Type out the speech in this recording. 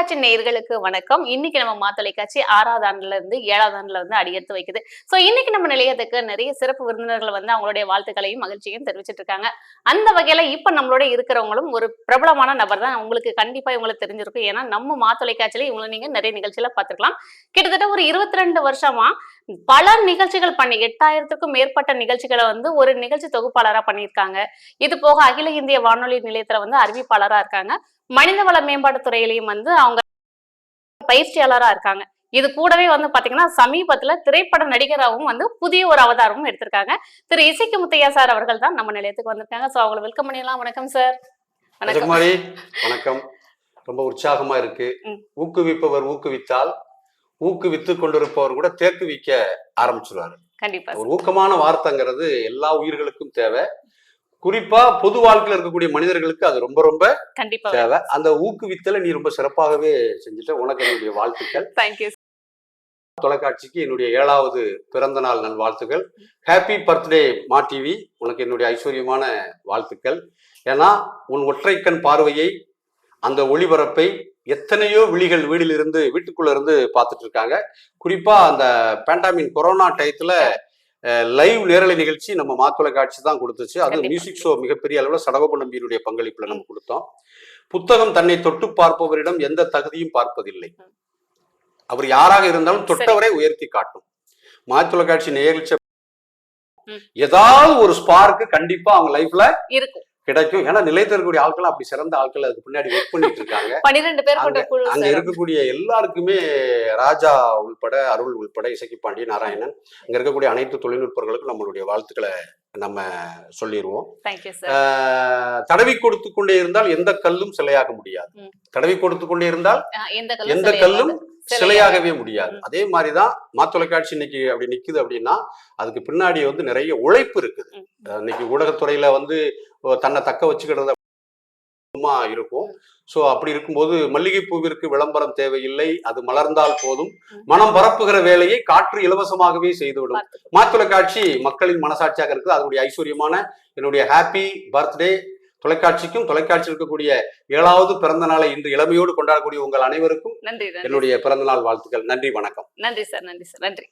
தொலைக்காட்சி நேயர்களுக்கு வணக்கம். இன்னைக்கு நம்ம தொலைக்காட்சி 6வது ஆண்டுல இருந்து 7வது ஆண்டுல அடியெடுத்து வைக்குது. சோ இன்னைக்கு நம்ம நிலையத்துக்கு நிறைய சிறப்பு விருந்தினர்கள் அவங்களுடைய வாழ்த்துக்களையும் மகிழ்ச்சியும் தெரிவிச்சிட்டு இருக்காங்க. அந்த வகையில இப்ப நம்மளோட இருக்கிறவங்களும் ஒரு பிரபலமான நபர் தான். உங்களுக்கு கண்டிப்பா இவங்களுக்கு தெரிஞ்சிருக்கும். ஏன்னா நம்ம தொலைக்காட்சியில இவங்களை நீங்க நிறைய நிகழ்ச்சியில பார்த்திருக்கலாம். கிட்டத்தட்ட ஒரு 22 வருஷமா பல நிகழ்ச்சிகள் பண்ணி 8000க்கும் மேற்பட்ட நிகழ்ச்சிகளை ஒரு நிகழ்ச்சி தொகுப்பாளரா பண்ணியிருக்காங்க. இது போக அகில இந்திய வானொலி நிலையத்துல அறிவிப்பாளரா இருக்காங்க. மனிதவள மேம்பாட்டு துறையிலையும் அவங்க பயிற்சியாளரா இருக்காங்க. இது கூடவே பாத்தீங்கன்னா சமீபத்துல திரைப்பட நடிகராகவும் புதிய ஒரு அவதாரமும் எடுத்திருக்காங்க. திரு இசைக்கு முத்தையா சார் அவர்கள் தான் நம்ம நிலையத்துக்கு வந்திருக்காங்க. சோ அவங்களை வெல்கம் பண்ணிடலாம். வணக்கம் சார். வணக்கம். ரொம்ப உற்சாகமா இருக்கு. ஊக்குவிப்பவர் ஊக்குவித்தால் ஊக்குவித்து கொண்டிருப்பவர் கூட தேக்குவிக்க ஆரம்பிச்சிருவாரு. கண்டிப்பா ஒரு ஊக்கமான வார்த்தைங்கிறது எல்லா உயிர்களுக்கும் தேவை. குறிப்பா பொது வாழ்க்கையில் இருக்கக்கூடிய மனிதர்களுக்கு அது ரொம்ப ரொம்ப தேவை. அந்த ஊக்குவித்தல நீ ரொம்ப சிறப்பாகவே செஞ்சுட்ட. உனக்கு என்னுடைய வாழ்த்துக்கள். தொலைக்காட்சிக்கு என்னுடைய 7வது பிறந்த நாள் நல்வாழ்த்துக்கள். ஹாப்பி பர்த்டே மா டிவி. உனக்கு என்னுடைய ஐஸ்வர்யமான வாழ்த்துக்கள். ஏன்னா உன் ஒற்றைக்கண் பார்வையை, அந்த ஒளிபரப்பை எத்தனையோ விழிகள் வீட்டுக்குள்ள இருந்து பார்த்துட்டு இருக்காங்க. குறிப்பா அந்த பேண்டாமின் கொரோனா டயத்துல லைவ் நேரலை நிகழ்ச்சி நம்ம தொலைக்காட்சி தான் கொடுத்துச்சு. அது மியூசிக் ஷோ மிகப்பெரிய அளவில் சடகோப நம்பியினுடைய பங்களிப்புல நம்ம கொடுத்தோம். புத்தகம் தன்னை தொட்டு பார்ப்பவரிடம் எந்த தகுதியும் பார்ப்பதில்லை. அவர் யாராக இருந்தாலும் தொட்டவரை உயர்த்தி காட்டும். தொலைக்காட்சி நிகழ்ச்சி ஏதாவது ஒரு ஸ்பார்க்கு கண்டிப்பா அவங்க லைஃப்ல இருக்கும், கிடைக்கும். ஏன்னா நிலையத்தில் இருக்கக்கூடிய ஆட்கள் அப்படி சிறந்த ஆட்கள் அதுக்கு பின்னாடி ஒர்க் பண்ணிட்டு இருக்காங்க. 12 பேர் அங்க இருக்கக்கூடிய எல்லாருக்குமே, ராஜா உள்பட, அருள் உள்பட, இசக்கி பாண்டி, நாராயணன், அங்க இருக்கக்கூடிய அனைத்து தொழில்நுட்பர்களுக்கும் நம்மளுடைய வாழ்த்துக்களை நம்ம சொல்லிடுவோம். தடவி கொடுத்து கொண்டே இருந்தால் எந்த கல்லும் சிலையாக முடியாது. தடவி கொடுத்து கொண்டே இருந்தால் எந்த கல்லும் சிலையாகவே முடியாது. அதே மாதிரிதான் தொலைக்காட்சி இன்னைக்கு அப்படி நிக்குது அப்படின்னா அதுக்கு பின்னாடி நிறைய உழைப்பு இருக்குது. இன்னைக்கு ஊடகத்துறையில தன்னை தக்க வச்சுக்கிறது இருக்கும். சோ அப்படி இருக்கும்போது மல்லிகை பூவிற்கு விளம்பரம் தேவையில்லை, அது மலர்ந்தால் போதும். மனம் பரப்புகிற வேலையை காற்று இலவசமாகவே செய்துவிடும். தொலைக்காட்சி மக்களின் மனசாட்சியாக இருக்குது. அதனுடைய ஐஸ்வர்யமான என்னுடைய ஹாப்பி பர்த்டே தொலைக்காட்சிக்கும், தொலைக்காட்சி இருக்கக்கூடிய 7வது பிறந்த நாளை இன்று இளமையோடு கொண்டாடக்கூடிய உங்கள் அனைவருக்கும் என்னுடைய பிறந்த நாள் வாழ்த்துக்கள். நன்றி, வணக்கம். நன்றி சார். நன்றி சார். நன்றி.